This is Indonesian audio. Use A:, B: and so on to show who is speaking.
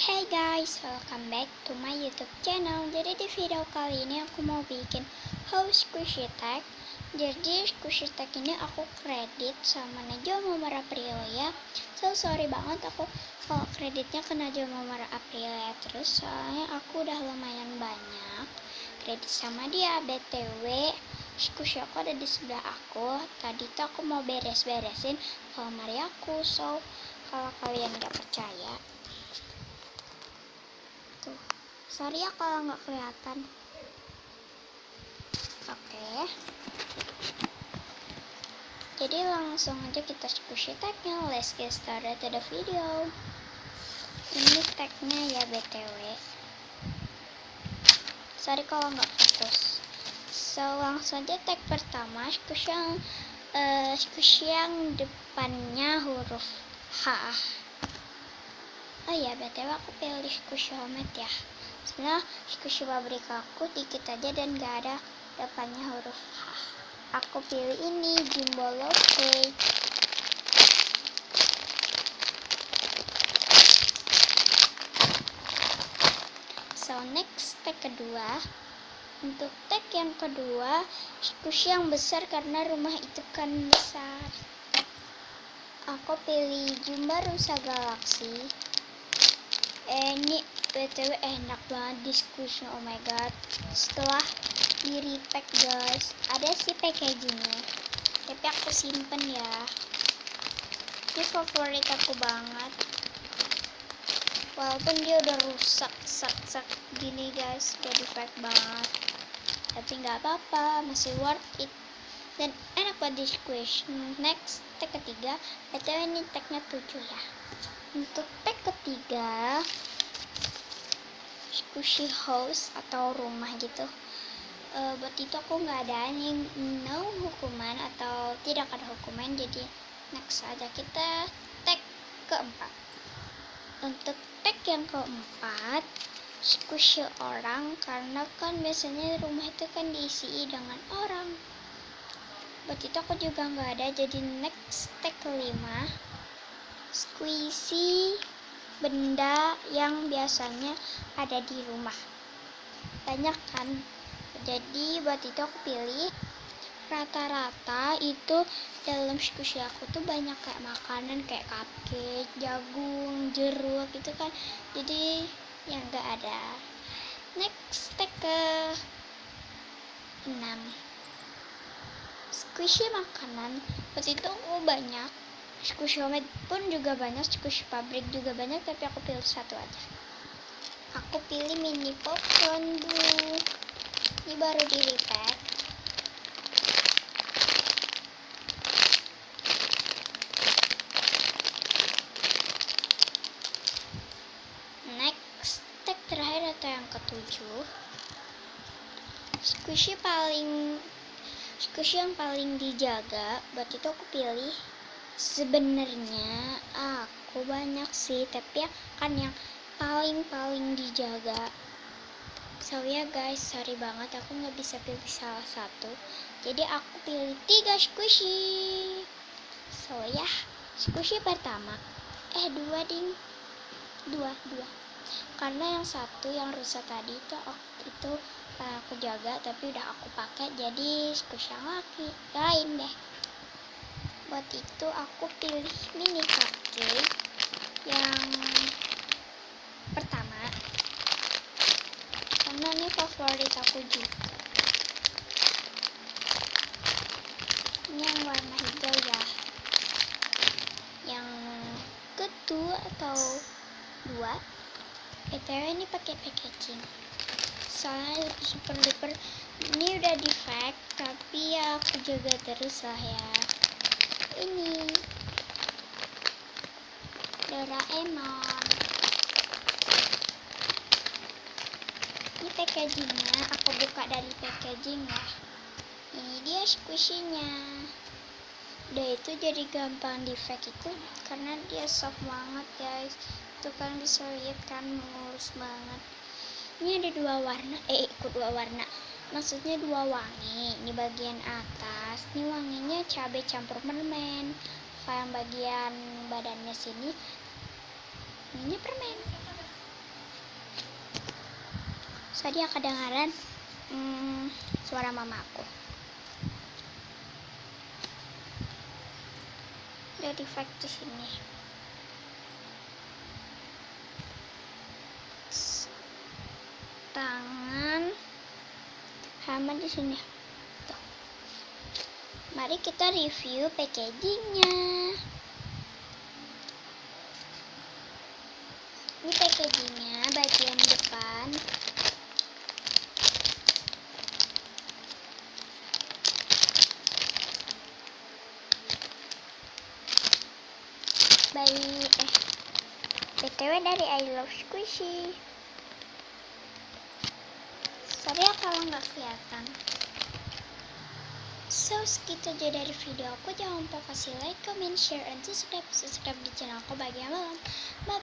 A: Hey guys, welcome back to my YouTube channel. Jadi di video kali ini aku mau bikin house squishy tag. Jadi squishy tag ini aku kredit sama Najwa Muhammad Aprilia. So sorry banget aku kalau kreditnya ke Najwa Muhammad Aprilia terus, soalnya aku udah lumayan banyak kredit sama dia. BTW squishy aku ada di sebelah aku. Tadi tuh aku mau beres-beresin kamar aku. So kalau kalian gak percaya, tuh, sorry ya kalau nggak kelihatan. Oke, jadi langsung aja kita squishy tagnya. Let's get started to the video. Ini tagnya ya BTW, sorry kalau nggak fokus. So langsung aja tag pertama, squishy yang depannya huruf H. Oh ya, BTW aku pilih squishy homemade ya. Sebenarnya squishy pabrik aku dikit aja dan gak ada depannya huruf H. Aku pilih ini, Jumbo Love Cake. So next, tag kedua. Untuk tag yang kedua, squishy yang besar karena rumah itu kan besar. Aku pilih Jumbo Rusa Galaxy. Ini BTW enak banget di squishy, oh my god. Setelah di repack guys, ada sih packagingnya, tapi aku simpen ya. Ini favorit aku banget, walaupun dia udah rusak sak gini guys, udah di pack banget, tapi nggak apa-apa, masih worth it dan enak buat di squish. Next, tag ketiga, BTW ini tagnya 7 ya. Untuk tag ketiga, squishy house atau rumah gitu. Buat itu aku nggak ada yang no hukuman atau tidak ada hukuman, jadi next aja kita tag keempat. Untuk tag yang keempat, squishy orang, karena kan biasanya rumah itu kan diisi dengan orang. Buat itu aku juga nggak ada, jadi next tag kelima, squishy benda yang biasanya ada di rumah. Banyak kan, jadi buat itu aku pilih rata-rata itu dalam squishy aku tuh banyak kayak makanan kayak cupcake, jagung, jeruk gitu kan, jadi yang gak ada. Next, tag ke 6, squishy makanan. Buat itu aku banyak, squishy homemade pun juga banyak, squishy pabrik juga banyak, tapi aku pilih satu aja. Aku pilih mini popcorn dulu. Ini baru di repack. Next, tag terakhir atau yang ketujuh, squishy yang paling dijaga. Buat itu aku pilih, sebenarnya aku banyak sih, tapi ya kan yang paling dijaga. So ya guys, sorry banget aku nggak bisa pilih salah satu, jadi aku pilih 3 squishy. So ya, squishy pertama, dua, karena yang satu yang rusak tadi itu aku jaga tapi udah aku pakai, jadi squishy yang lain deh. Buat itu aku pilih mini cupcake yang pertama, karena ini favorit aku juga. Ini yang warna hijau ya, yang kedua atau 2. BTW ini pakai packaging, soalnya super duper ini udah di pack, tapi ya aku jaga terus lah ya. Ini Doraemon. Ini packagingnya, aku buka dari packaging ya. Ini dia squishy-nya. Udah itu jadi gampang di pack itu karena dia soft banget guys. Itu kan bisa lihat kan, mulus banget. Ini ada dua warna, maksudnya 2 wangi. Ini bagian atas, ini wanginya cabai campur permen. Yang bagian badannya sini ini permen. So dia kedengaran suara mama aku. Dia defect di sini. Tangan halaman di sini. Tuh. Mari kita review packagingnya. Ini packagingnya bagian depan. BTW dari I Love Squishy. Sorry ya kalau nggak kelihatan. So segitu aja dari video aku. Jangan lupa kasih like, comment, share, and subscribe di channel aku bagian malam. Bye.